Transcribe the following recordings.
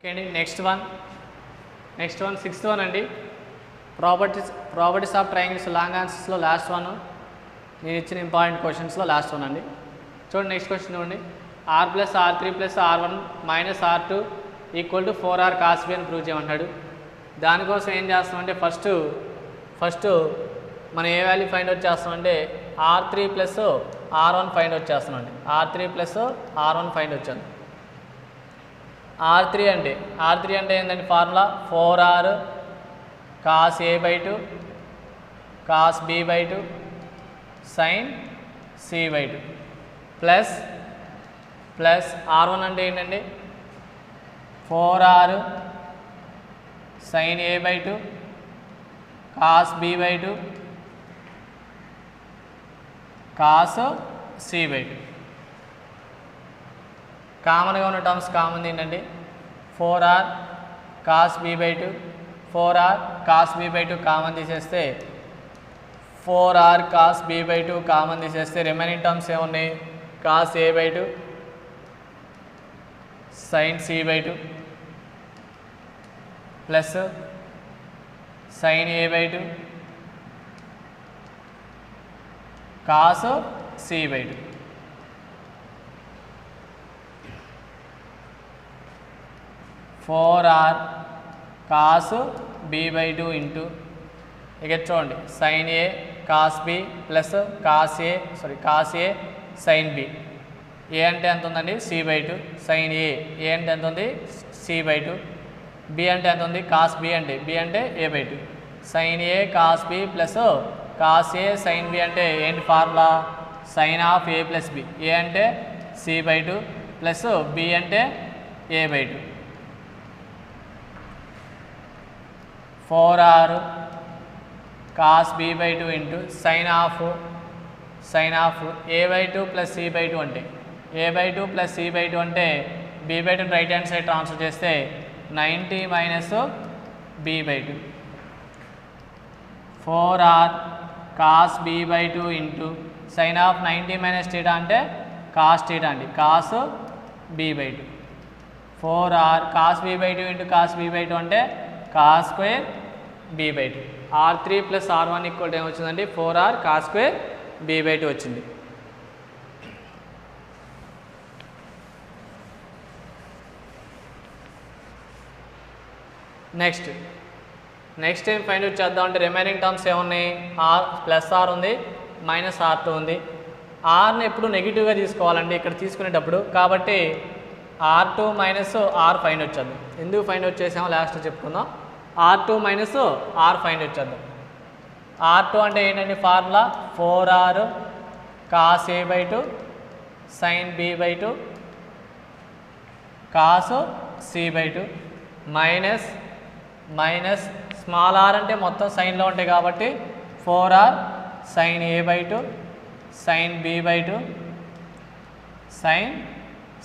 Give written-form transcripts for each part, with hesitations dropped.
Okay, next one sixth one అండి properties of triangles long ఆన్సర్స్లో last one నేను ఇచ్చిన ఇంపార్టెంట్ క్వశ్చన్స్లో లాస్ట్ వన్ అండి. చూడండి నెక్స్ట్ క్వశ్చన్ చూడండి. r plus r3 plus r1 minus r2 equal to 4r cos b అని prove చేయమంటాడు. దానికోసం ఏం చేస్తామంటే ఫస్ట్ మనం ఏ వాల్యూ ఫైండ్ అవుట్ చేస్తామంటే r3 plus r1 find out చేస్తామండి. r3 plus r1 find out చేద్దాం. R3 అంటే ఏంటంటే formula 4r cos a by 2 cos b by 2 sin c by 2 plus r1 అంటే ఏంటండి 4r sin a by 2 cos b by 2 cos c by 2. కామన్గా ఉన్న terms common ఏంటండి 4r cos b by 2 4r cos b by 2 common తీసేస్తే 4r cos b by 2 common తీసేస్తే remaining terms ఏమున్నాయి cos a by 2 sin c by 2 plus sin a by 2 cos c by 2. Four R cos B by 2 into ఇక చూడండి sine A cos B plus cos A sine B. A అంటే ఎంత ఉందండి C by 2 sine A అంటే ఎంత ఉంది C by 2 B అంటే ఎంత ఉంది కాస్ బి అంటే A by 2 sine A cos B plus cos A sine B అంటే ఏంటి formula sine of A plus B. A అంటే సి బై 2 ప్లస్ బి అంటే A by 2. 4r cos b by 2 into sine of a by 2 plus c by 2 అంటే a by 2 plus c by 2 అంటే b by 2 right hand side transfer చేస్తే 90 minus b by 2. 4r cos b by 2 into sine of 90 minus theta అంటే cos theta అండి cos b by 2. 4r cos b by 2 into cos b by 2 అంటే cos square b by 2. r3 plus r1 equal ఏమొచ్చిందండి 4r cos square b by 2 వచ్చింది. Next ఏం find out చేద్దాం అంటే remaining terms ఏమున్నాయి r plus r ఉంది minus r2 ఉంది. rని ఎప్పుడు నెగిటివ్గా తీసుకోవాలండి ఇక్కడ తీసుకునేటప్పుడు కాబట్టి r2 minus r find out చేద్దాం. ఎందుకు ఫైండ్ అవుట్ చేసామో లాస్ట్ చెప్పుకుందాం. r2 minus r find out చేద్దాం. r2 అంటే ఏంటంటే formula 4r cos a by 2 sin b by 2 cos c by 2 minus small r అంటే మొత్తం సైన్లో ఉంటాయి కాబట్టి 4r sin a by 2 sin b by 2 sin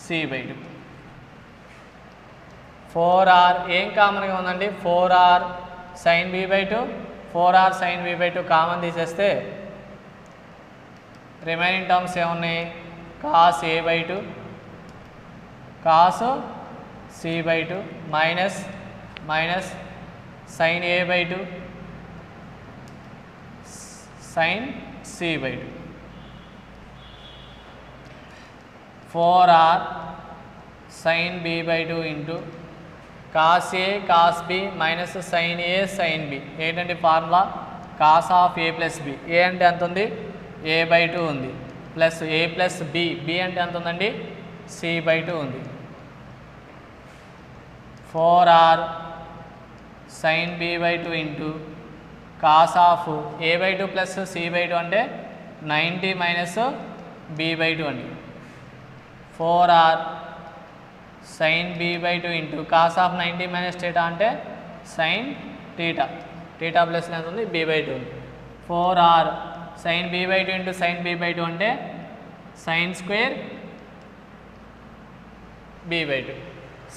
c by 2. 4r ఏం కామన్గా ఉందండి 4r sin b by 2 4r sin b by 2 common తీసేస్తే remaining terms ఏమున్నాయి cos a by 2 cos c by 2 minus sin a by 2 sin c by 2. 4r sin b by 2 into cos a cos b minus sin a sin b ఏంటంటే formula cos of a plus b. ఏ అంటే ఎంత ఉంది a by 2 ఉంది plus a plus b అంటే ఎంత ఉందండి c by 2 ఉంది. 4r sin b by 2 into cos of a by 2 plus c by 2 అంటే 90 మైనస్ b by 2 అండి. 4r sin b by 2 into cos of 90 minus theta అంటే sin theta plus ఎంత ఉంది b by 2 ఉంది. 4r sin b by 2 into sin b by 2 అంటే sin square b by 2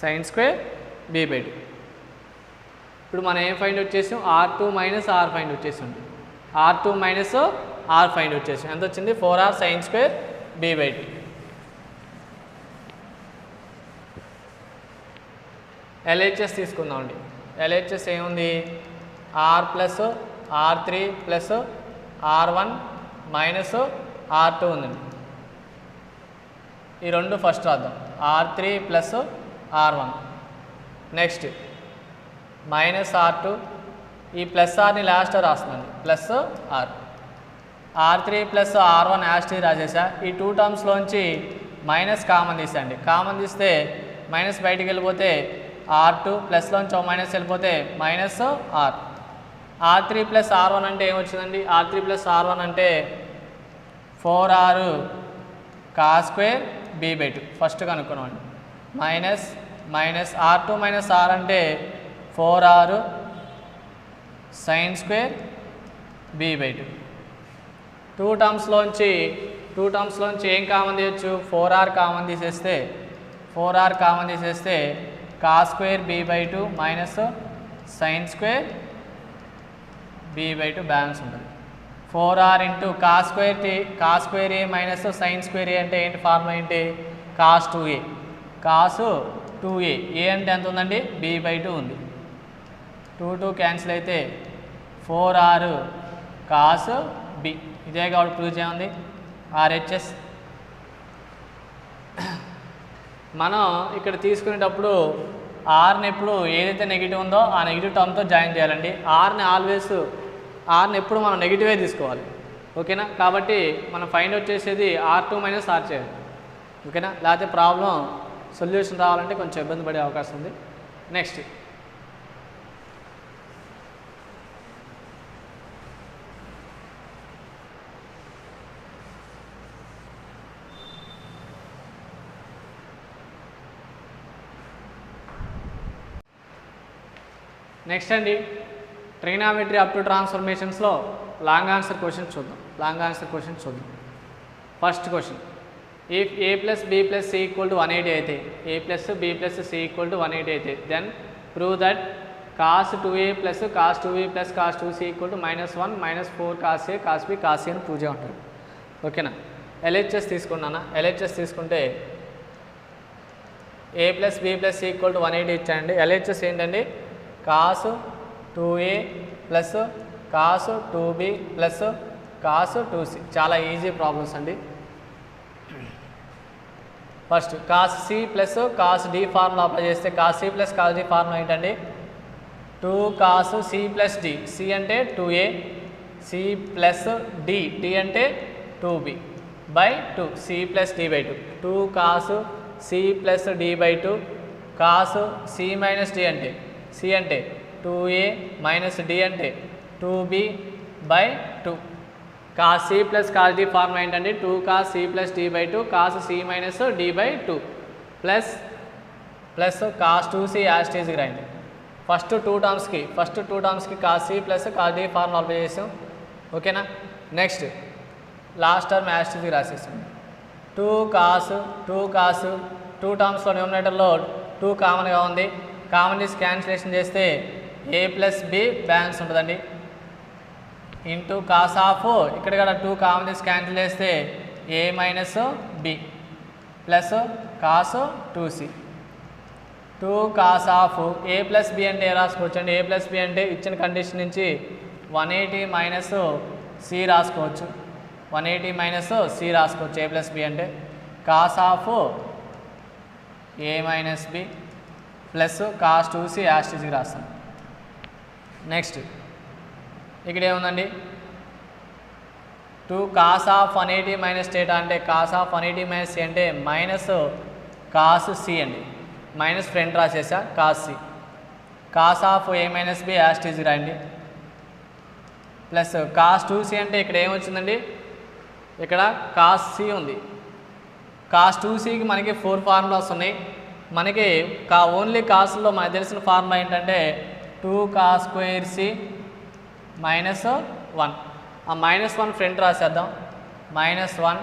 sin square b by 2. ఇప్పుడు మనం ఏం find out చేసాం r2 minus r find out చేసాం. r2 minus r find out చేసాం ఎంత వచ్చింది 4r sin square b by 2. LHS తీసుకుందామండి. ఎల్హెచ్ఎస్ ఏముంది, R plus R3 plus R1 minus R2 ఉందండి. ఈ రెండు ఫస్ట్ రాద్దాం. R3 plus R1 next minus R2, ఈ ప్లస్ ఆర్ని లాస్ట్ రాస్తున్నాను, plus R. R3 plus R1 as it రాసేసా. ఈ టూ టర్మ్స్లోంచి మైనస్ కామన్ తీసండి. కామన్ తీస్తే మైనస్ బయటికి వెళ్ళిపోతే R2 ప్లస్లోంచి మైనస్ వెళ్ళిపోతే minus R. R3 plus R1 అంటే ఏమొచ్చిందండి, R3 ప్లస్ R1 అంటే 4R cos square b/2 first కనుక్కున్నామండి. Minus minus R2 minus R అంటే 4R sin square b/2. Two టర్మ్స్లోంచి ఏం కామన్ తీయచ్చు, 4R కామన్ తీసేస్తే 4R కామన్ తీసేస్తే cos square b/2 minus sin square b/2 balance ఉంటుంది. 4R into cos square A minus sin square ఏ అంటే ఏంటి, formula ఏంటి, cos 2a. cos 2a, ఏ అంటే ఎంత ఉందండి, b/2 ఉంది. 2 క్యాన్సిల్ అయితే 4R cos b. ఇదే కాబట్టి ప్రూవ్ చేయండి RHS. మనం ఇక్కడ తీసుకునేటప్పుడు ఆర్ని ఎప్పుడు ఏదైతే నెగిటివ్ ఉందో ఆ నెగిటివ్ టర్మ్తో జాయిన్ చేయాలండి. ఆర్ని ఎప్పుడు మనం నెగిటివే తీసుకోవాలి, ఓకేనా. కాబట్టి మనం ఫైండ్ అవుట్ చేసేది R2 మైనస్ R చేయాలి, ఓకేనా. లేకపోతే ప్రాబ్లం సొల్యూషన్ రావాలంటే కొంచెం ఇబ్బంది పడే అవకాశం ఉంది. నెక్స్ట్ అండి, ట్రిగ్నామెట్రీ అప్ టు ట్రాన్స్ఫర్మేషన్స్లో లాంగ్ ఆన్సర్ క్వశ్చన్స్ చూద్దాం. First question, if a plus b plus c equal to 180 అయితే, a plus b plus c equal to 180 అయితే, then prove that cos 2a plus cos 2b plus cos 2c equal to -1 minus 4 cos a cos b cos c అని prove చేయంటాడు, ఓకేనా. LHS తీసుకున్నానా, LHS తీసుకుంటే a plus b plus c equal to 180 ఇచ్చాయండి. LHS ఏంటండి, cos 2a plus cos 2b plus cos 2c. చాలా easy problems అండి. First cos c plus cos d formula apply చేస్తే cos c plus cos d formula ఏంటండి, 2 cos c plus d. c అంటే 2a, c plus d, d అంటే 2b by 2, c plus d/2. 2 cos c plus d/2 cos c minus d అంటే c అంటే 2a minus d అంటే 2b by 2. cos c plus cos d formula ఏంటంటే 2 cos c plus d/2 cos c minus d/2 plus cos 2c as is రాయండి. First two టర్మ్స్కి cos c plus cos d formula apply చేసాం, ఓకేనా. Next last term as is రాసేసాం. 2 cos two టర్మ్స్లో న్యూమరేటర్లో 2 కామన్గా ఉంది. Common తీసి క్యాన్సిలేషన్ చేస్తే a ప్లస్ b బ్యాలెన్స్ ఉంటుందండి. ఇంటూ కాస్ ఆఫ్, ఇక్కడ కూడా 2 కామన్ తీసి క్యాన్సిల్ చేస్తే a minus b plus cos 2c. 2 cos of a plus b అంటే ఏ రాసుకోవచ్చు అండి, a ప్లస్ b అంటే ఇచ్చిన కండిషన్ నుంచి 180 మైనస్ c రాసుకోవచ్చు, 180 మైనస్ c రాసుకోవచ్చు. a ప్లస్ b అంటే cos of a minus b plus cos 2c యాస్టిజ్కి రాస్తాం. నెక్స్ట్ ఇక్కడ ఏముందండి, 2 cos ఆఫ్ 180 మైనస్ θ అంటే cos ఆఫ్ 180 మైనస్ c అంటే మైనస్ cos c అండి. మైనస్ ఫ్రంట్ రాసేసా cos c. cos of a minus b యాస్టిజ్కి రాయండి. ప్లస్ cos 2c అంటే ఇక్కడ ఏమొచ్చిందండి, ఇక్కడ cos c ఉంది. cos 2cకి మనకి 4 ఫార్ములాస్ ఉన్నాయి. మనకి ఓన్లీ కాస్లో మనకు తెలిసిన ఫార్ములా ఏంటంటే 2 cos స్క్వేర్ c మైనస్ 1. ఆ -1 ఫ్రంట్ రాసేద్దాం. -1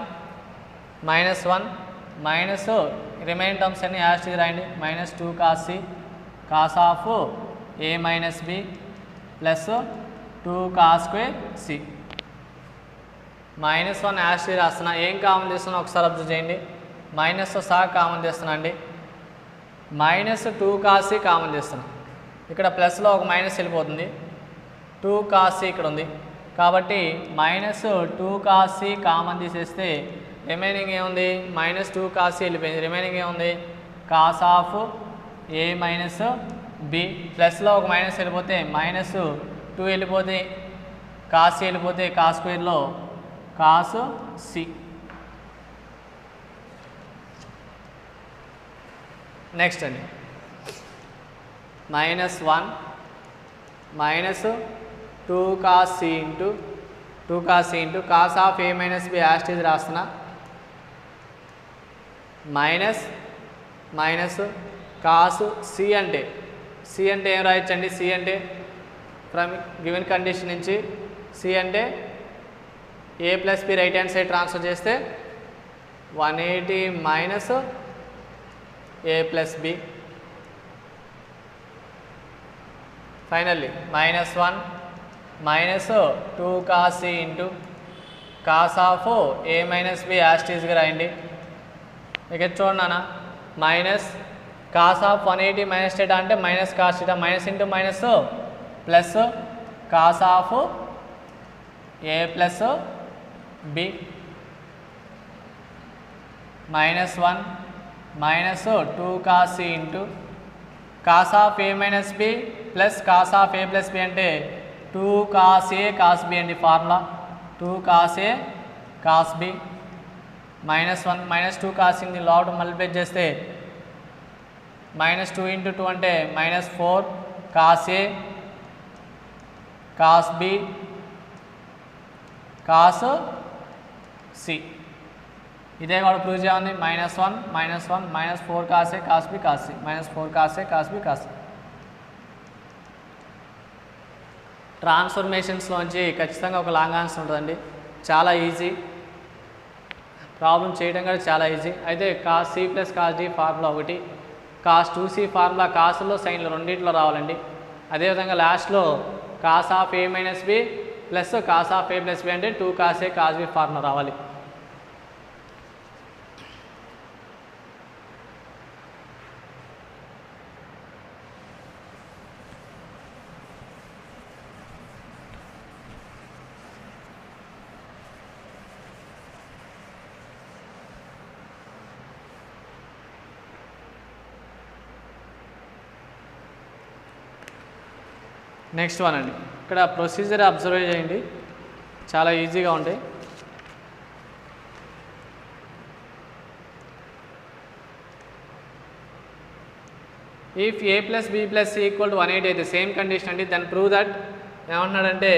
మైనస్ రిమైనింగ్ టర్మ్స్ అన్ని యాస్టిజ్ రాయండి. -2 cos c cos of a minus b plus 2 cos square c. -1 as it is రాస్తున్నా. ఏం కామన్ చేస్తున్నా ఒకసారి అబ్జర్వ్ చేయండి. మైనస్ సహా కామన్ చేస్తున్నా అండి. మైనస్ 2 కాస్ సి కామన్ చేస్తున్నాం. ఇక్కడ ప్లస్లో ఒక మైనస్ వెళ్ళిపోతుంది. 2 కాస్ సి ఇక్కడ ఉంది కాబట్టి మైనస్ 2 కాస్ సి కామన్ తీసేస్తే రిమైనింగ్ ఏముంది? మైనస్ 2 కాస్ సి వెళ్ళిపోయింది. రిమైనింగ్ ఏముంది? Cos of A minus B. ప్లస్లో ఒక మైనస్ వెళ్ళిపోతే మైనస్ 2 వెళ్ళిపోతే కాస్ సి వెళ్ళిపోతే కాస్ స్క్వేర్లో కాస్ సి. నెక్స్ట్ అండి -1 minus 2 cos C into 2 cos C into cos of A minus B as it is రాస్తున్నా మైనస్ కాస్ సి అంటే ఏం రాయొచ్చండి? సి అంటే ఫ్రమ్ గివెన్ కండిషన్ నుంచి సి అంటే A plus B right hand side transfer చేస్తే 180 minus A plus B. Finally -1 minus 2 cos C into cos of A minus B యాస్టీజ్గా రాయండి. ఇక చూడండి అన్న minus cos of 180 minus theta అంటే minus cos theta minus into minus plus cos of A plus B -1 minus 2 cos C into cos of A minus B plus cos of A plus B అంటే 2 cos A cos B అండి formula. 2 cos A cos B -1 minus 2 cos ని లోపల multiply చేస్తే -2 ఇంటూ 2 అంటే -4 cos A cos B cos C. ఇదే కూడా prove చేయాలి. -1 -4 cos A cos B cos C -4 cos A cos B cos C. ట్రాన్స్ఫర్మేషన్స్లోంచి ఖచ్చితంగా ఒక లాంగ్ ఆన్సర్ ఉంటుందండి. చాలా ఈజీ, ప్రాబ్లం చేయడం కూడా చాలా ఈజీ. అయితే cos C plus cos D formula ఒకటి, కాస్ 2సి ఫార్ములా కాసులో సైన్లు రెండింటిలో రావాలండి. అదేవిధంగా లాస్ట్లో cos of A minus B plus cos of A plus B అంటే 2 cos A cos B formula రావాలి. నెక్స్ట్ వన్ అండి, ఇక్కడ ప్రొసీజర్ అబ్జర్వ్ చేయండి, చాలా ఈజీగా ఉంటాయి. If A plus B plus C equal to 180 అయితే సేమ్ కండిషన్ అండి. దెన్ ప్రూవ్ దట్ ఏమంటున్నాడంటే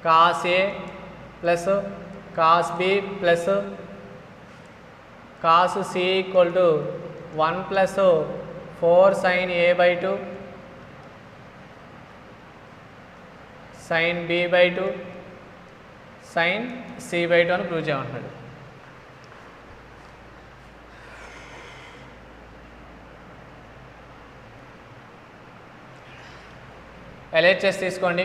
cos A plus cos B plus cos C equal to 1 plus 4 sin a by 2 sin b by 2 sin c by 2 అని prove చేయమంటున్నాడు. LHS తీసుకోండి.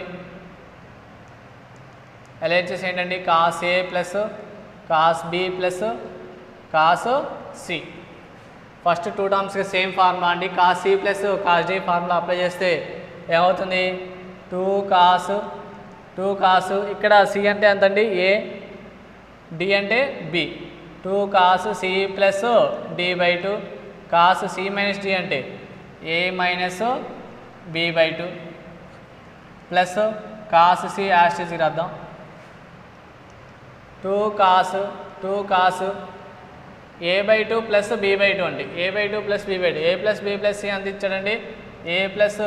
LHS ఏంటండి? Cos A plus cos B plus cos C. First 2 టర్మ్స్కి same formula అండి. Cos C plus cos D formula apply చేస్తే ఏమవుతుంది? 2 cos ఇక్కడ C అంటే ఎంతండి? ఏ, డి అంటే B. 2 cos C plus D by 2 cos C minus D అంటే A minus B by 2 plus cos C యాస్టీస్కి రాద్దాం. 2 cos A by 2 plus B by 2 అండి. ఏ by 2 plus B by 2 A plus B plus C అంత ఇచ్చాడండి. A plus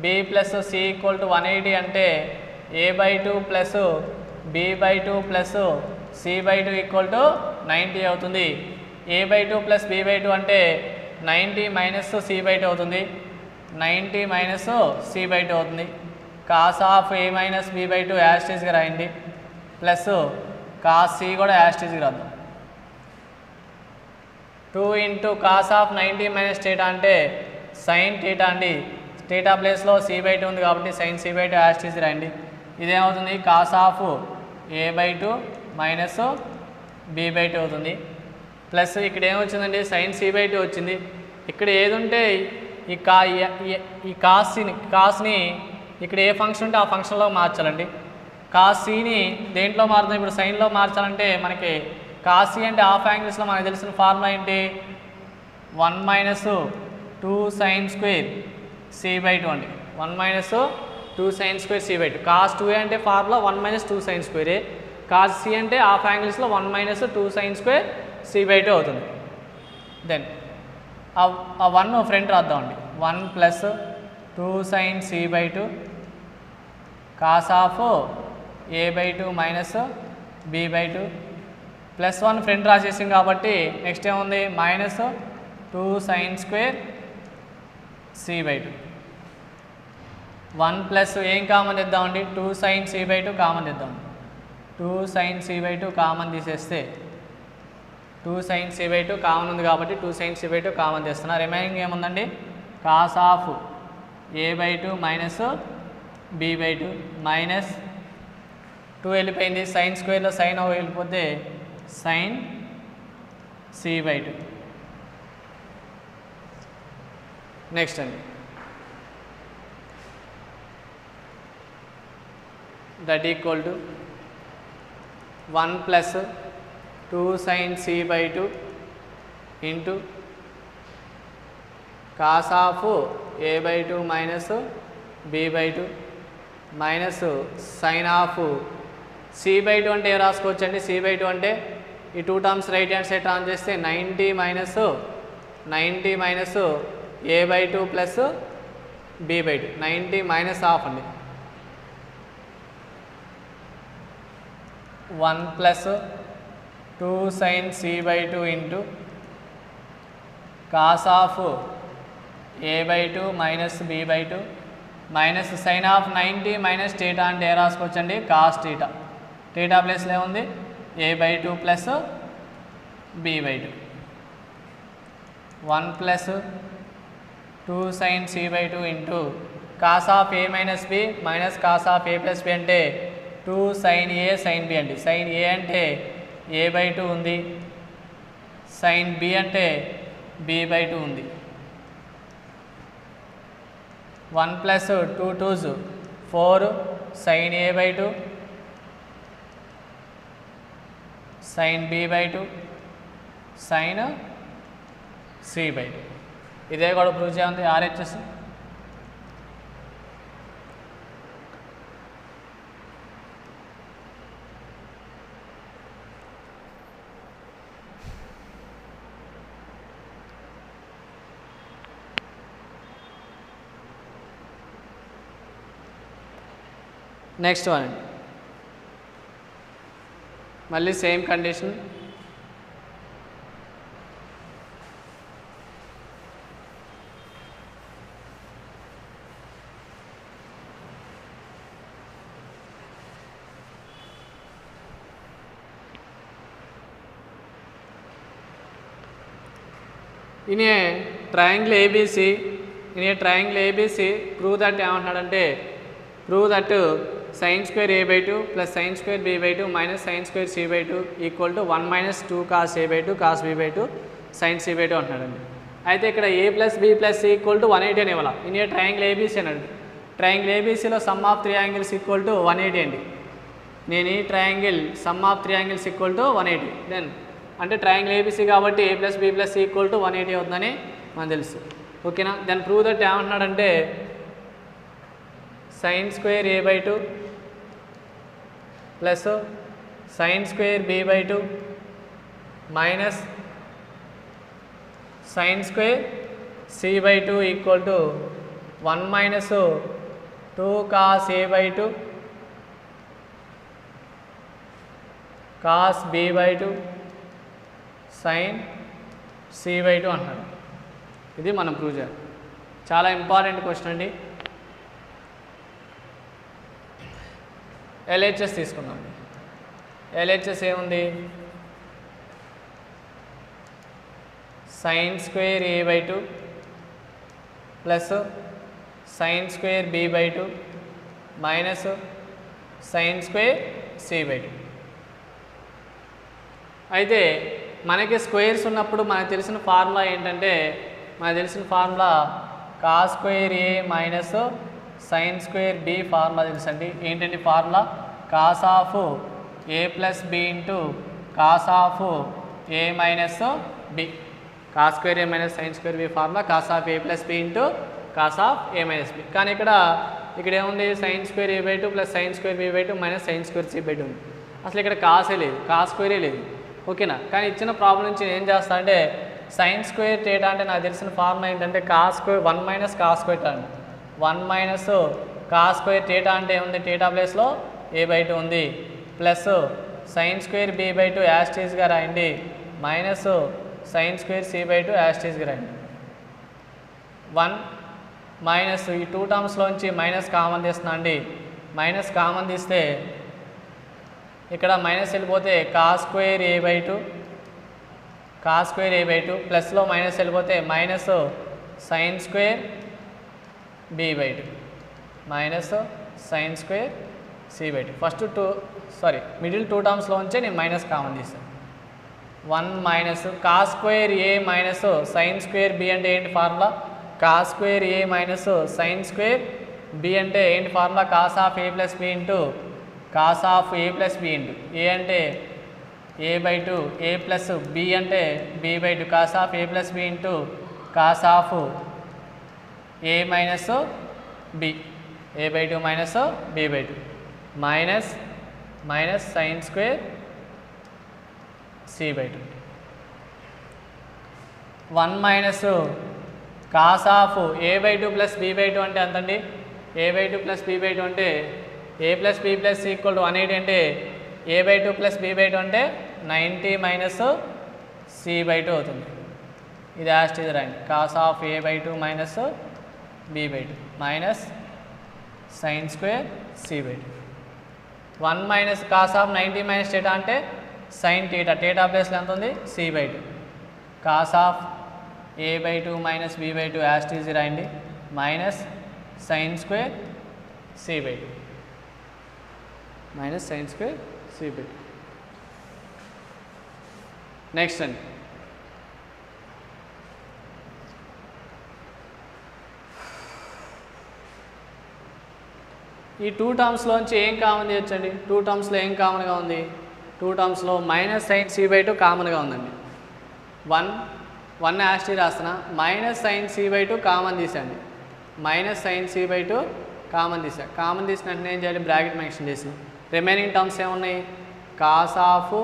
B plus C equal to 180 అంటే A by 2 plus B by 2 plus C by 2 equal to 90 అవుతుంది. A by 2 plus B by 2 అంటే 90 minus C by 2 అవుతుంది. 90 minus C by 2 అవుతుంది. Cos of A minus B by 2 యాస్టీస్గా రాయండి. Plus cos C కూడా యాస్టీస్గా రాద్దాం. 2 into cos of 90 minus theta అంటే సైన్ థీటా అండి. థీటా ప్లేస్లో సి బై 2 ఉంది కాబట్టి సైన్ సి బై 2 యాస్టీస్ రాయండి. ఇదేమవుతుంది? Cos of A by 2 minus B by 2 అవుతుంది. ప్లస్ ఇక్కడ ఏమొచ్చిందండి సైన్ సి బై 2 వచ్చింది. ఇక్కడ ఏది ఉంటే ఈ కాస్ని ఇక్కడ ఏ ఫంక్షన్ ఉంటే ఆ ఫంక్షన్లో మార్చాలండి. కాస్ సిని దేంట్లో మారుతుంది, ఇప్పుడు సైన్లో మార్చాలంటే మనకి కాస్ సి అంటే హాఫ్ యాంగిల్స్లో మనకు తెలిసిన ఫార్ములా ఏంటి, 1 minus 2 sine square C by 2 అండి. 1 minus 2 sine square C by 2. Cos 2 అంటే ఫార్ములా 1 మైనస్ 2 సైన్ స్క్వేరే. కాస్ సి అంటే హాఫ్ యాంగిల్స్లో 1 minus 2 sine square C by 2 అవుతుంది. దెన్ ఆ 1 ఫ్రంట్ రాద్దామండి. 1 plus 2 sine C by 2 cos of A by 2 minus B by 2 plus 1 front రాసేసాం కాబట్టి next ఏముంది minus 2 sine square C by 2. 1 plus ఏం కామన్ తెద్దామండి, 2 సైన్ సి బై 2 కామన్ తెద్దాం. 2 sine C by 2 common తీసేస్తే 2 sine C by 2 common ఉంది కాబట్టి 2 sine C by 2 common తెస్తున్నా. రిమైనింగ్ ఏముందండి cos of A by 2 minus B by 2 minus 2 వెళ్ళిపోయింది. Sine స్క్వేర్లో సైన్ వెళ్ళిపోతే సైన్ సి బై 2. నెక్స్ట్ అండి that equal to 1 plus 2 sine C by 2 into cos of A by 2 minus B by 2 minus sine of C by 2 అంటే ఏ రాసుకోవచ్చు అండి, C by 2 అంటే ఈ 2 terms right hand side trans చేస్తే 90 minus A by 2 plus B by 2 90 minus half అండి. 1 plus 2 sine C by 2 into cos of A by 2 minus B by 2 minus sine of 90 minus theta అంటే A రాసుకోవచ్చండి cos theta. Theta ప్లేస్లో ఏముంది A by 2 plus B by 2. 1 plus 2 sine C by 2 into cos of A minus B minus cos of A plus B అంటే 2 sine A sine B అండి. Sine A అంటే A by 2 ఉంది, sine B అంటే B by 2 ఉంది. 1 plus 2 2s 4 sine A by 2 sine B by 2 sine C by 2. ఇదే కూడా prove చేయండి RHS. Next one అండి మళ్ళీ same condition. in a triangle ABC, prove that ఏమంటున్నాడంటే prove that sin square a by 2 plus sin square b by 2 minus sin square c by 2 equal to 1 minus 2 cos a by 2 cos b by 2 sin c by 2 అంటున్నాడండి. అయితే ఇక్కడ a plus b plus c equal to 180 అని ఇవ్వాలి. in a triangle ABC అన్నాడు. Triangle ఏబీసీలో sum of 3 angles equal to 180 అండి. నేను ఈ triangle sum of 3 angles equal to 180. Then అంటే ట్రయాంగిల్ ఏబీసీ కాబట్టి a plus B plus C equal to 180 అవుతుందని మనకు తెలుసు. ఓకేనా. దెన్ ప్రూవ్ దట్ ఏమంటున్నాడంటే sine square A by 2 plus sine square B by 2 minus sine square C by 2 equal to 1 minus 2 cos A by 2 cos B by 2 sine C by 2 అంటున్నారు. ఇది మనం prove చేయాలి. చాలా ఇంపార్టెంట్ క్వశ్చన్ అండి. LHS తీసుకుందాం. LHS ఏముంది? Sine square A by 2 plus sine square B by 2 minus sine square C by 2. అయితే మనకి స్క్వేర్స్ ఉన్నప్పుడు మనకు తెలిసిన ఫార్ములా ఏంటంటే cos square A minus sine square B formula తెలుసండి. ఏంటండి formula? Cos of A plus B into cos of A minus B. Cos square A minus sine square B formula cos of A plus B into cos of A minus B. కానీ ఇక్కడ ఏముంది? Sine square A by two plus sine square B by two minus sine square C by two ఉంది. అసలు ఇక్కడ కాసే లేదు, cos స్క్వేరే లేదు. ఓకేనా? కానీ ఇచ్చిన ప్రాబ్లం నుంచి ఏం చేస్తా అంటే సైన్ స్క్వేర్ థీటా అంటే నాకు తెలిసిన ఫార్ములా ఏంటంటే cos square 1 minus cos square అండి. 1 మైనస్ కాస్ స్క్వేర్ థీటా అంటే ఏముంది? థీటా ప్లేస్లో ఏ బై టూ ఉంది. Plus sine square B by two యాస్టీస్గా రాయండి. Minus sine square C by two యాస్టీస్గా రాయండి. 1 మైనస్ ఈ 2 టర్మ్స్లోంచి మైనస్ కామన్ తీస్తున్నా అండి. మైనస్ కామన్ తీస్తే ఇక్కడ మైనస్ వెళ్ళిపోతే cos square A by two ప్లస్లో మైనస్ వెళ్ళిపోతే minus sine square B by two minus sine square C by two. First middle 2 టర్మ్స్లోంచే నేను మైనస్ కామన్ తీస్తాను. 1 minus cos square A minus sine square B అంటే ఏంటి formula? Cos square A minus sine square B అంటే ఏంటి formula? Cos of A plus B into cos of A plus B into A అంటే A by two, A plus B అంటే B by two, cos of A plus B into cos of A minus B, A by two minus B by two minus sine square C by two. 1 minus cos of A by two plus B by two అంటే ఎంతండి? A by two plus B by two అంటే A plus B plus C equal to 180 అంటే A by two plus B by two అంటే 90 minus C by two అవుతుంది. ఇది as it is రాయండి. Cos of A by two minus B by two minus sine square C by two. 1 minus cos of 90 minus theta అంటే sine theta, theta ప్లేస్లో ఎంత ఉంది? C by two. Cos of A by two minus B by two as it is రాయండి. Minus sine square C by two minus sine square C by two. Next అండి ఈ 2 టర్మ్స్లోంచి ఏం common చేయొచ్చండి? 2 టర్మ్స్లో ఏం కామన్గా ఉంది? 2 టర్మ్స్లో minus sine C by two కామన్గా ఉందండి. 1 యాస్టీ రాస్తున్నా. Minus sine C by two common తీసండి. Minus sine C by two common తీసా. కామన్ తీసిన వెంటనే ఏం చేయాలి? బ్రాకెట్ మెన్షన్ చేసి రిమైనింగ్ టర్మ్స్ ఏమున్నాయి? Cos of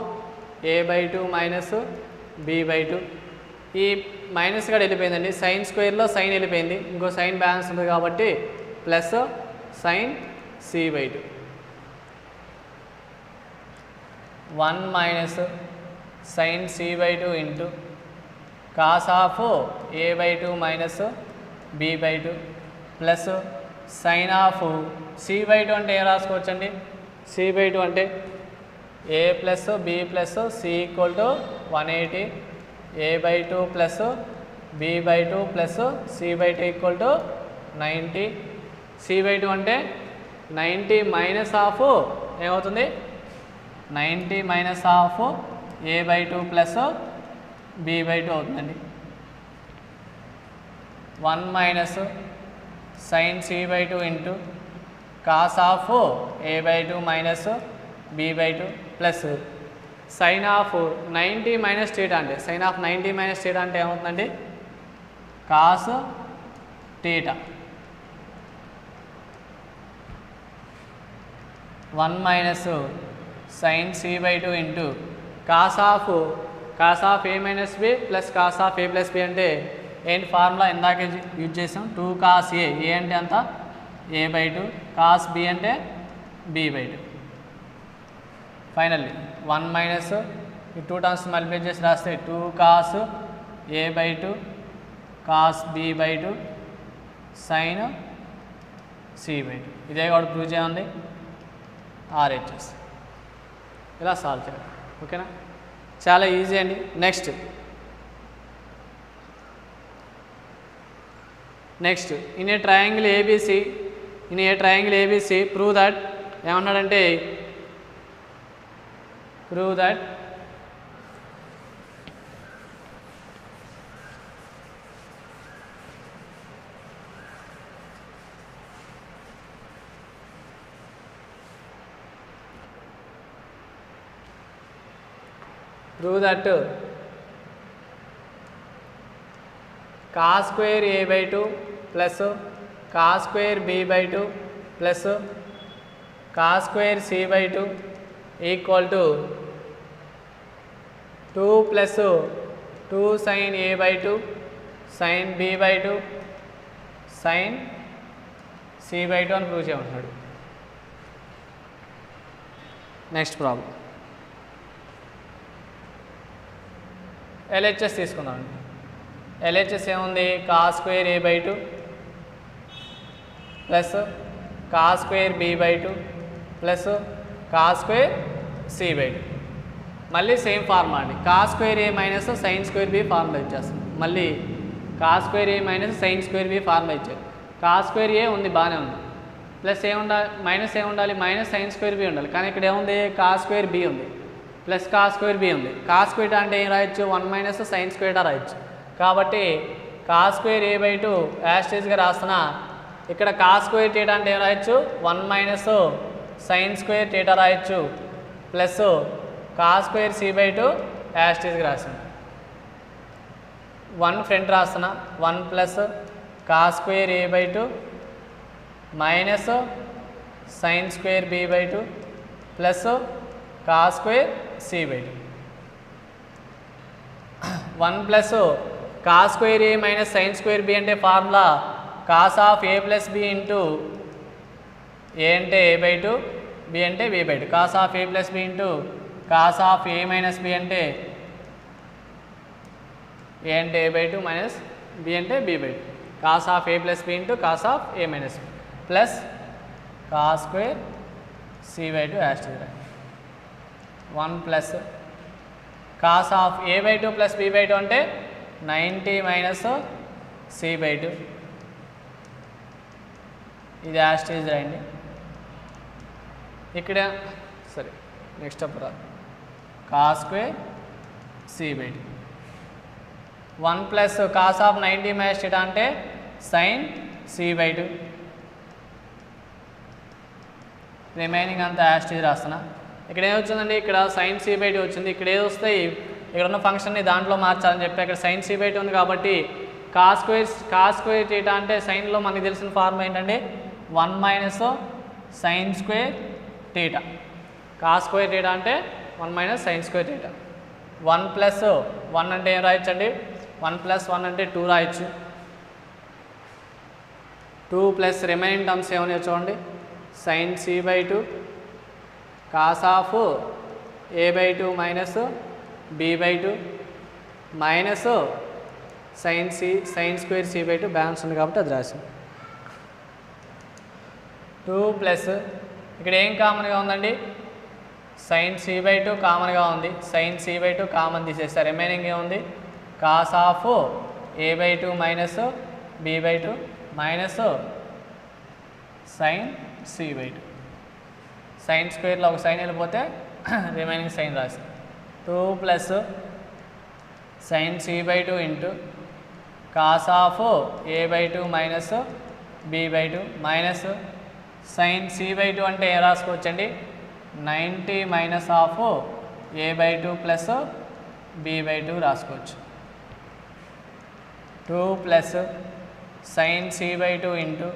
A by two minus B by two. ఈ మైనస్ కూడా వెళ్ళిపోయిందండి. సైన్ స్క్వేర్లో సైన్ వెళ్ళిపోయింది, ఇంకో సైన్ బ్యాలెన్స్ ఉంది కాబట్టి plus sine C by two. 1 minus sine C by two into cos of A by two minus B by two plus sine of C by two అంటే ఏం రాసుకోవచ్చండి? సి బై టూ అంటే A plus B plus C equal to 180, A by two plus B by two plus C by two equal to 90. C by two అంటే 90 minus of ఏమవుతుంది? 90 minus of A by two plus B by two అవుతుందండి. 1 minus sine C by two into cos of A by two minus B by two plus sine of 90 minus theta అంటే sine of 90 minus theta అంటే ఏమవుతుందండి? Cos theta. 1 minus sine C by two into cos of A minus B plus cos of A plus B అంటే ఏంటి formula? ఇందాకే use చేసాం. 2 cos A, A అంటే అంత A by two, cos B అంటే B by two. Finally 1 minus ఈ 2 terms multiply చేసి రాస్తే 2 cos A by two cos B by two sine C by two. ఇదే కూడా ప్రూవ్ చేయండి. RHS ఇలా సాల్వ్ చేయాలి. ఓకేనా? చాలా ఈజీ అండి. Next in a triangle ABC prove that ఏమన్నాడంటే prove that cos square a by 2 plus cos square b by 2 plus cos square c by 2 equal to 2 plus 2 sin a by 2 sin b by 2 sin c by 2 అని prove చేయమంటున్నాడు. Next problem LHS తీసుకుందామండి. LHS ఏముంది? Cos square A by 2 plus cos square B by 2 plus cos square C by 2. మళ్ళీ same formula అండి. Cos square A minus sine square B formula ఇచ్చేస్తుంది. మళ్ళీ cos square A minus sine square B formula ఇచ్చారు. Cos square A ఉంది, బాగానే ఉంది. Plus ఏముండాలి? Minus ఏముండాలి? మైనస్ సైన్ స్క్వేర్ బి ఉండాలి. కానీ ఇక్కడ ఏముంది? కాస్ స్క్వేర్ బి ఉంది, ప్లస్ కాస్ స్క్వేర్ బి ఉంది. కాస్ స్క్వేర్ అంటే ఏం రాయొచ్చు? 1 మైనస్ సైన్ స్క్వేర్ రాయొచ్చు. కాబట్టి కాస్ స్క్వేర్ ఏ బై 2 యాస్టేజ్గా రాస్తున్నా. ఇక్కడ కాస్ స్క్వేర్ థీటా అంటే ఏం రాయొచ్చు? 1 మైనస్ సైన్ స్క్వేర్ థీటా రాయొచ్చు, plus cos square C by 2 యాస్టేజ్గా రాసాను. 1 ఫ్రంట్ రాస్తున్నా. 1 plus cos square A by 2 minus sine square B by 2 plus cos square C by 2. 1 plus cos square A minus sine square B అంటే formula cos of A plus B into A అంటే A by 2, B అంటే B by 2. Cos of A plus B into cos of A minus B అంటే A అంటే A by 2 minus B అంటే B by 2. Cos of A plus B into cos of A minus B plus cos square C by 2 as it is. 1 plus cos of A by 2 plus B by 2 అంటే 90 minus C by 2. ఇది యాస్టేజ్ రాయండి. ఇక్కడ సరే next అప్పుడు cos square C by 2. 1 plus cos of 90 minus theta అంటే sine C by 2. Remaining అంతా as it is రాస్తున్నా. ఇక్కడ ఏమొచ్చిందండి? ఇక్కడ సైన్ సి బై 2 వచ్చింది. ఇక్కడ ఏది వస్తాయి? ఇక్కడ ఉన్న ఫంక్షన్ని దాంట్లో మార్చాలని చెప్పి ఇక్కడ సైన్ సి బై 2 ఉంది కాబట్టి కాస్ స్క్వేర్ థీటా అంటే సైన్లో మనకి తెలిసిన ఫార్మ్ ఏంటంటే 1 minus sine square theta. Cos square theta అంటే 1 minus sine square theta. 1 plus 1 అంటే ఏం రాయొచ్చండి? 1 ప్లస్ 1 అంటే 2 రాయొచ్చు. 2 ప్లస్ రిమైనింగ్ టర్మ్స్ ఏమన్నా చూడండి. Sine C by 2 cos of A by 2 minus B by 2 minus sine square C by 2 balance ఉంది కాబట్టి అది రాసాం. 2 ప్లస్ ఇక్కడ ఏం కామన్గా ఉందండి? సైన్ సి బై 2 కామన్గా ఉంది. సైన్ సి బై 2 కామన్ తీసేస్తారు. రిమైనింగ్ ఏముంది? Cos of A by 2 minus B by 2 minus sine C by 2. Sine స్క్వేర్లో ఒక సైన్ వెళ్ళిపోతే రిమైనింగ్ సైన్ రాసి 2 plus sine C by 2 into cos of A by 2 minus B by 2 minus sine C by 2 అంటే ఏం రాసుకోవచ్చండి? 90 minus of A by 2 plus B by 2 రాసుకోవచ్చు. 2 plus sine C by 2 into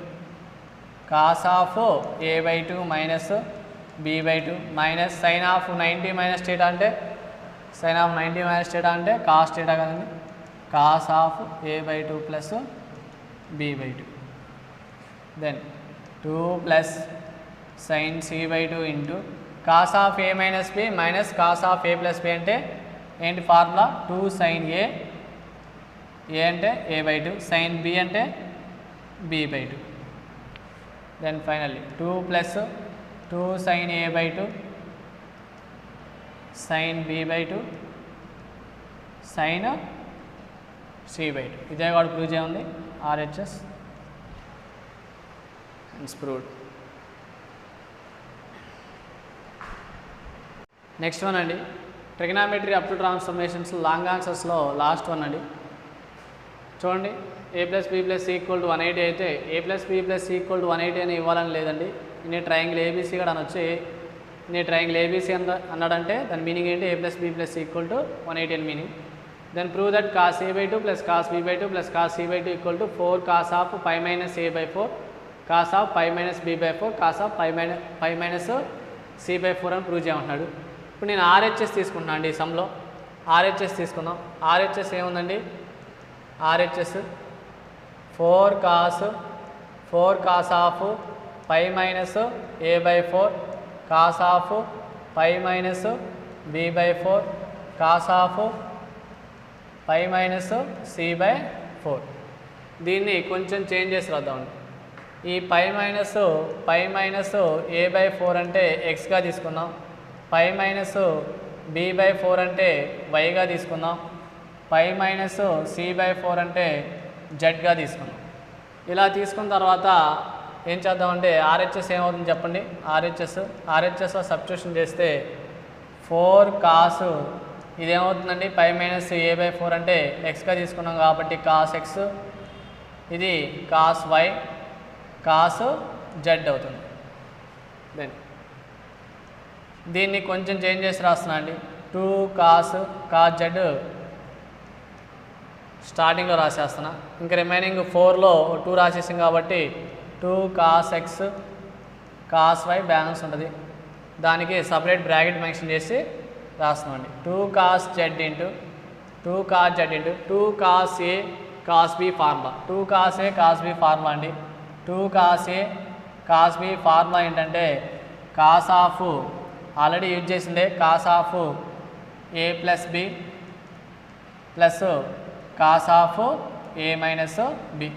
cos of A by 2 minus B by 2 minus sine of 90 minus theta అంటే sine of 90 minus theta అంటే cos theta కదండి. Cos of A by 2 plus B by 2. Then 2 plus sine C by 2 into cos of A minus B minus cos of A plus B అంటే ఏంటి formula? 2 sine A అంటే A by 2 sine B అంటే B by 2. Then finally 2 plus 2 sine A by 2 sine B by 2 sine C by 2. ఇదే కూడా prove చేయండి. RHS and proved. Next one అండి, trigonometry up to transformations long ఆన్సర్స్లో last one అండి. చూడండి, A plus B plus C equal to 180 అయితే A plus B plus C equal to 180 అని ఇవ్వాలని లేదండి. ఇన్ని ట్రయాంగిల్ ఏబీసీ కూడా అనొచ్చి నీ ట్రయాంగిల్ ఏబీసీ అన్నాడంటే దాని మీనింగ్ ఏంటి? A plus B plus equal to 180 అని meaning. Then prove that cos A by 2 plus cos B by 2 plus cos C by 2 equal to 4 cos of pi minus A by 4 cos of pi minus B by 4 cos of pi minus C by 4 అని prove చేయమంటున్నాడు. ఇప్పుడు నేను RHS తీసుకుంటున్నాను అండి. ఈ సమ్లో RHS తీసుకుందాం. RHS ఏముందండి? RHS 4 cos of pi minus A by 4 cos of pi minus B by 4 cos of pi minus C by 4. దీన్ని కొంచెం చేంజ్ చేసి రాద్దామండి. ఈ పై మైనస్ ఏ బై 4 అంటే ఎక్స్గా తీసుకుందాం. పై మైనస్ బీ బై 4 అంటే వైగా తీసుకుందాం. పై మైనస్ సి బై 4 అంటే జెడ్గా తీసుకుందాం. ఇలా తీసుకున్న తర్వాత ఏం చేద్దామంటే ఆర్హెచ్ఎస్ ఏమవుతుంది చెప్పండి? ఆర్హెచ్ఎస్లో సబ్స్టిట్యూషన్ చేస్తే 4 కాస్ ఇదేమవుతుందండి? పై మైనస్ ఏ బై 4 అంటే ఎక్స్గా తీసుకున్నాం కాబట్టి కాస్ ఎక్స్, ఇది కాస్ వై, కాస్ జెడ్ అవుతుంది. దెన్ దీన్ని కొంచెం చేంజ్ చేసి రాస్తున్నా అండి. 2 కాస్ జెడ్ స్టార్టింగ్లో రాసేస్తున్నా. ఇంకా రిమైనింగ్ 4లో 2 రాసేసాం కాబట్టి 2 cos X cos Y balance ఉంటుంది. దానికి సపరేట్ బ్రాకెట్ మెన్షన్ చేసి రాస్తున్నామండి. 2 cos Z into 2 cos A cos B formula. 2 cos A cos B formula అండి. 2 cos A cos B formula ఏంటంటే కాస్ ఆఫ్ ఆల్రెడీ యూజ్ చేసిందే cos of A plus B plus cos of A minus B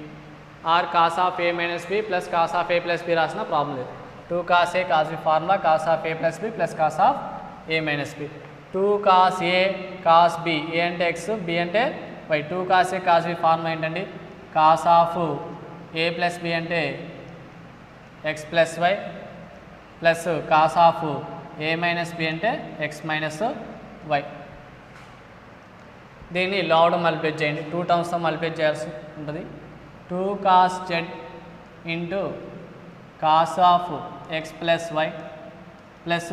or cos of A minus B plus cos of A plus B రాసిన problem లేదు. 2 cos A cos B formula cos of A plus B plus cos of A minus B. 2 cos A cos B, A అంటే X, B అంటే Y. 2 cos A cos B formula ఏంటండి? Cos of A plus B అంటే X plus Y plus cos of A minus B అంటే X minus Y. దీన్ని లోవడం multiply చేయండి. 2 టర్మ్స్తో multiply చేయాల్సి ఉంటుంది. 2 cos Z into cos of X plus Y plus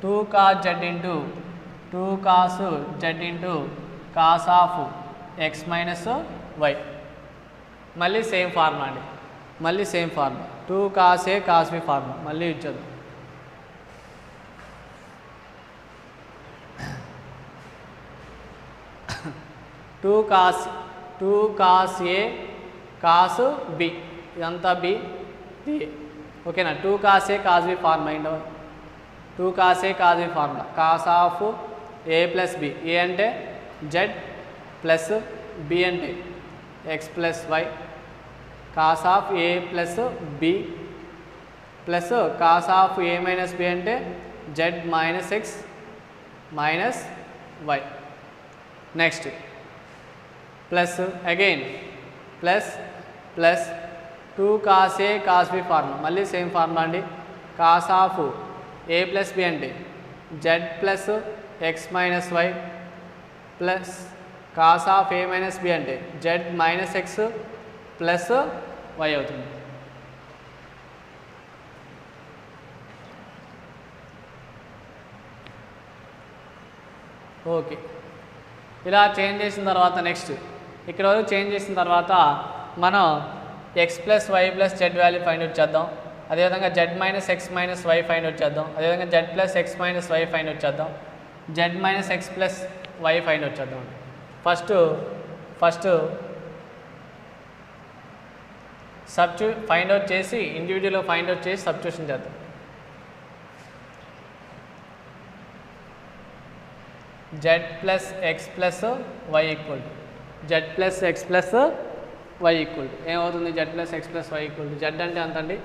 2 cos Z into 2 cos Z into cos of X minus Y. మళ్ళీ same formula అండి. 2 cos A cos B formula మళ్ళీ ఇచ్చేద్దాం. Two cos A cos B, ఇదంతా B A ఓకేనా. 2 cos A cos B formula ఏంటో? 2 cos A cos B formula cos of A plus B, A అంటే Z plus B అంటే X plus Y, cos of A plus B plus cos of A minus B అంటే Z minus X minus Y. Next plus again plus 2 cos A cos B formula మళ్ళీ same formula అండి. Cos of A plus B అంటే Z plus X minus Y plus cos of A minus B అంటే Z minus X plus Y అవుతుంది. Okay, ఇలా change చేసిన తర్వాత next ఇక్కడ వరకు చేంజ్ చేసిన తర్వాత మనం X plus Y plus Z value find out చేద్దాం. అదేవిధంగా Z minus X minus Y find out చేద్దాం. అదేవిధంగా Z plus X minus Y find out చేద్దాం. Z minus X plus Y find out చేద్దాం. ఫస్ట్ ఫైండ్ అవుట్ చేసి ఇండివిజువల్గా find out చేసి substitution చేద్దాం. Z plus X plus Y equal to Z plus X plus Y equal to ఏమవుతుంది? Z plus X plus Y equal to Z అంటే ఎంత అండి?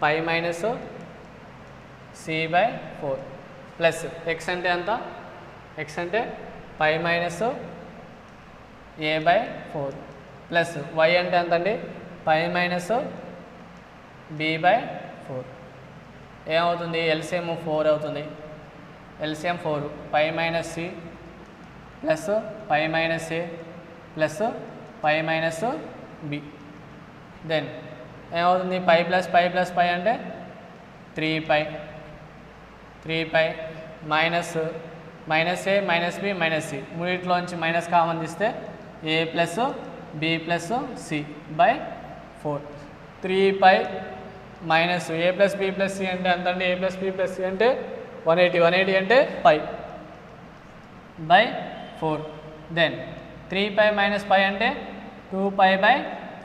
Pi minus C by 4 plus X అంటే ఎంత? X అంటే pi minus A by 4 plus Y అంటే ఎంత అండి? Pi minus B by 4. ఏమవుతుంది? ఎల్సిఎం 4 అవుతుంది. LCM 4 pi minus C plus pi minus A plus pi minus B. Then ఏమవుతుంది? Pi plus pi అంటే 3π 3π minus minus A minus B minus C మూడిట్లోంచి minus common తీస్తే A plus B plus C by 4 3π minus A plus B plus C అంటే ఎంత అండి ఏ plus B plus C అంటే 180 అంటే π by 4 then 3π minus π అంటే 2π by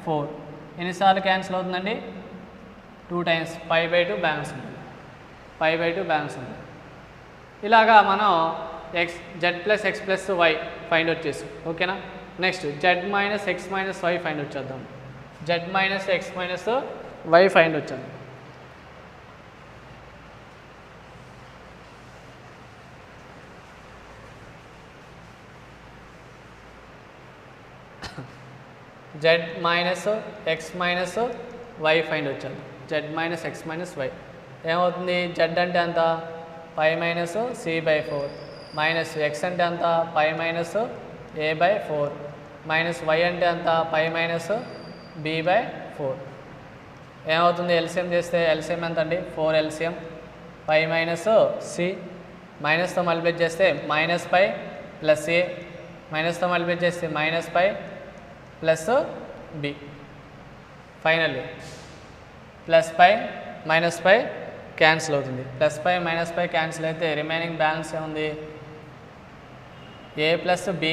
4 ఎన్నిసార్లు క్యాన్సిల్ అవుతుందండి 2 టైమ్స్ π/2 బ్యాలెన్స్ ఉంటుంది π/2 బ్యాలెన్స్ ఉంటుంది ఇలాగా మనం z plus x plus y find out చేసి ఓకేనా next z minus x minus y find out చేద్దాం z minus x minus y find out చేద్దాం z minus x minus y find out చేద్దాం z minus x minus y ఏమవుతుంది z అంటే ఎంత π minus c by 4 minus x అంటే ఎంత π minus a by 4 minus y అంటే ఎంత π మైనస్ b బై 4 ఏమవుతుంది ఎల్సిఎం చేస్తే ఎల్సిఎం ఎంత అండి 4 ఎల్సిఎం π మైనస్ c మైనస్తో మల్టిప్లై చేస్తే మైనస్ π ప్లస్ a మైనస్తో మల్టిప్లై చేస్తే minus π plus b finally plus π minus π cancel అవుతుంది ప్లస్ π మైనస్ π క్యాన్సిల్ అయితే రిమైనింగ్ బ్యాలెన్స్ ఏముంది a plus b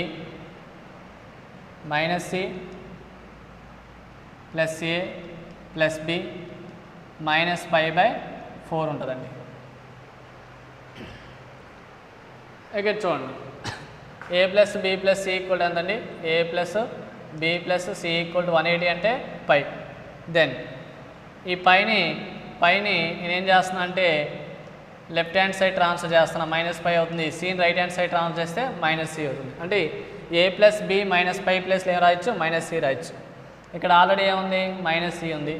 minus c plus a plus b minus π by 4 ఉంటుందండి ఇక్కడ చూడండి a plus b plus c equal ఎంతండి a plus b plus c equal 180 అంటే π then ఈ పైని నేనేం చేస్తున్నా అంటే లెఫ్ట్ హ్యాండ్ సైడ్ ట్రాన్స్ఫర్ చేస్తున్నా మైనస్ π అవుతుంది సీని రైట్ హ్యాండ్ సైడ్ ట్రాన్స్ఫర్ చేస్తే మైనస్ c అవుతుంది అంటే a plus b minus π plus ఏం రాయొచ్చు మైనస్ c రాయొచ్చు ఇక్కడ ఆల్రెడీ ఏముంది మైనస్ c ఉంది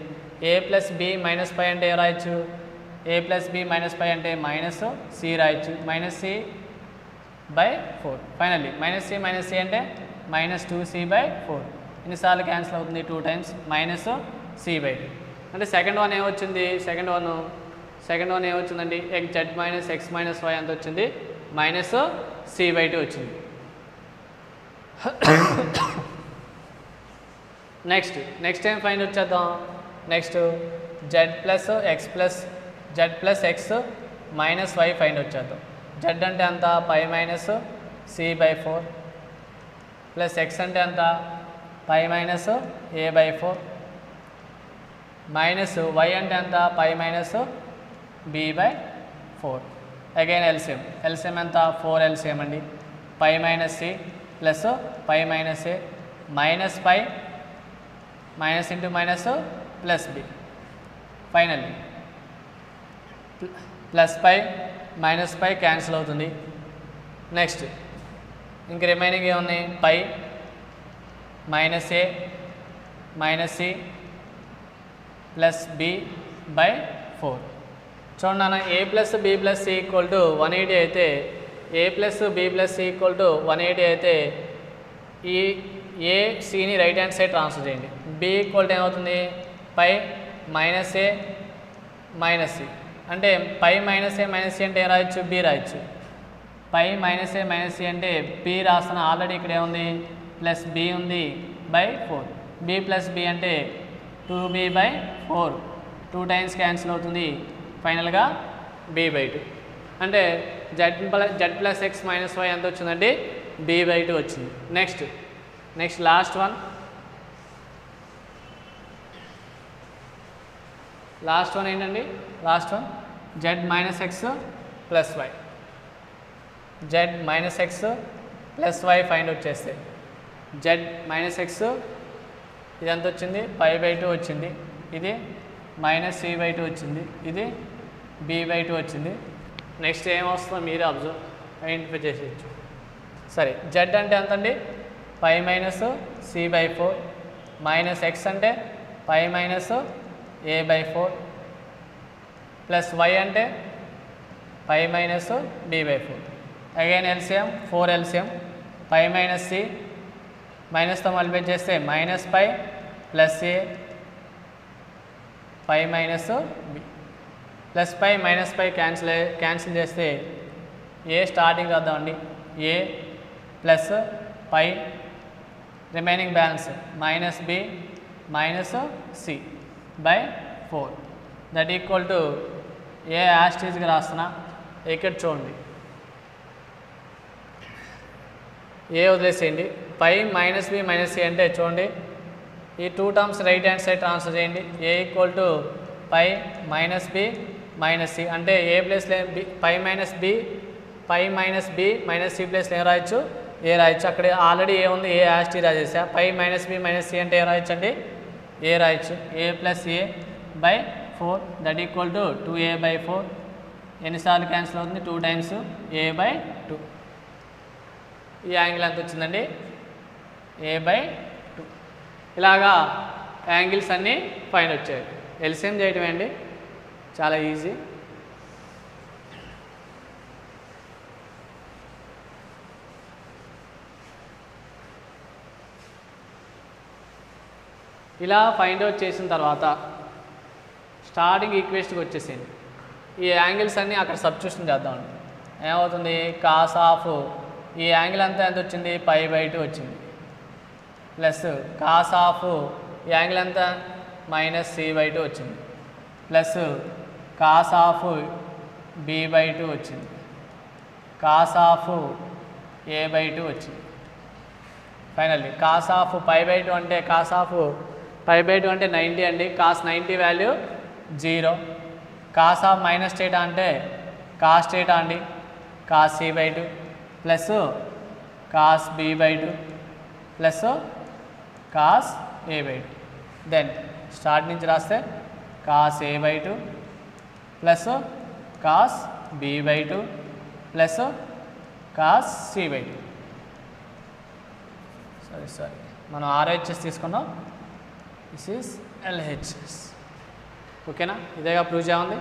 a ప్లస్ b మైనస్ π అంటే ఏం రాయొచ్చు a ప్లస్ b మైనస్ π అంటే మైనస్ c రాయొచ్చు minus c by 4 finally minus c అంటే మైనస్ 2c బై 4 ఎన్నిసార్లు క్యాన్సిల్ అవుతుంది 2 టైమ్స్ మైనస్ c బై 2 అంటే సెకండ్ వన్ ఏమొచ్చింది సెకండ్ వన్ ఏమొచ్చిందండి z minus x minus y ఎంత వచ్చింది మైనస్ c బై 2 వచ్చింది నెక్స్ట్ ఏం ఫైండ్ వచ్చేద్దాం next z plus x minus y find వచ్చేద్దాం z అంటే ఎంత π minus c by 4 plus x అంటే ఎంత π minus a by 4 minus y అంటే ఎంత π minus b by 4 again LCM ఎంత 4 ఎల్సిఎం అండి π minus c plus π minus a minus π minus into minus plus b finally plus π minus π cancel అవుతుంది next ఇంక remaining ఏమున్నాయి π minus a minus c plus b by 4 చూడండి అన్న a plus b plus c equal to 180 అయితే a plus b plus c equal to 180 అయితే ఈ a cని right hand side transfer చేయండి b ఈక్వల్ టు ఏమవుతుంది π మైనస్ a మైనస్ c అంటే π minus a minus c అంటే ఏం రాయొచ్చు b రాయొచ్చు π మైనస్ a మైనస్ c అంటే b రాస్తున్నా ఆల్రెడీ ఇక్కడ ఏముంది ప్లస్ b ఉంది బై 4 b ప్లస్ b అంటే 2b బై 4 2 టైమ్స్ క్యాన్సిల్ అవుతుంది ఫైనల్గా b బై 2 అంటే z plus x minus y ఎంత వచ్చిందండి b బై 2 వచ్చింది నెక్స్ట్ లాస్ట్ వన్ ఏంటండి last one z minus x plus y z minus x plus y find out చేస్తే z minus x ఇది ఎంత వచ్చింది π బై 2 వచ్చింది ఇది మైనస్ c బై 2 వచ్చింది ఇది b బై 2 వచ్చింది నెక్స్ట్ ఏమొస్తుందో మీరే ఐడెంటిఫై చేసేయచ్చు సరే z అంటే ఎంత అండి π minus c by 4 minus x అంటే π minus a by 4 plus y అంటే π minus b by 4 again LCM 4 LCM π minus c మైనస్తో మల్టిప్లై చేస్తే minus π plus a π minus b plus pi minus pi cancel చేస్తే ఏ స్టార్టింగ్ రాద్దామండి, A plus pi remaining balance minus B minus C by 4 that equal to A యాస్టీజ్గా రాస్తున్నా. ఇక్కడ చూడండి ఏ వదిలేసేయండి, pi minus B minus C అంటే చూడండి ఈ 2 terms right hand side transfer చేయండి. A equal to pi minus B minus C అంటే ఏ ప్లేస్లో pi minus B minus C ప్లేస్లో ఏం రాయొచ్చు, ఏ రాయొచ్చు. అక్కడ ఆల్రెడీ ఏ ఉంది, ఏ యాస్టీ రాసేసా. Pi minus B minus C అంటే ఏం రాయొచ్చు అండి, ఏ రాయొచ్చు. A plus A by 4 that equal to 2a by 4. ఎన్నిసార్లు క్యాన్సిల్ అవుతుంది, 2 టైమ్స్ a బై 2. ఈ యాంగిల్ ఎంత వచ్చిందండి, a బై 2. ఇలాగా యాంగిల్స్ అన్నీ ఫైండ్ వచ్చాయి. ఎల్సిఎం చేయటమే అండి, చాలా ఈజీ. ఇలా ఫైండ్ అవుట్ చేసిన తర్వాత స్టార్టింగ్ ఈక్వేషన్కి వచ్చేసింది. ఈ యాంగిల్స్ అన్నీ అక్కడ సబ్స్టిట్యూషన్ చేద్దామండి. ఏమవుతుంది, కాస్ ఆఫ్ ఈ యాంగిల్ అంతా ఎంత వచ్చింది, పై బై 2 వచ్చింది. ప్లస్ కాస్ ఆఫ్ ఈ యాంగిల్ అంతా మైనస్ సి బై 2 వచ్చింది. Plus cos of B by 2 వచ్చింది. కాస్ ఆఫ్ ఏ బై 2 వచ్చింది. Finally cos of pi by 2 అంటే కాస్ ఆఫ్ పై బై 2 అంటే 90 అండి. Cos 90 value 0. Cos of minus theta అంటే cos theta అండి, cos C by 2 plus cos B by 2 plus cos A by 2. Then start నుంచి రాస్తే cos A by 2 plus cos B by 2 plus cos C by 2. Sorry మనం RHS తీసుకున్నాం, this is LHS. ఓకేనా, ఇదేగా prove చేయాలి.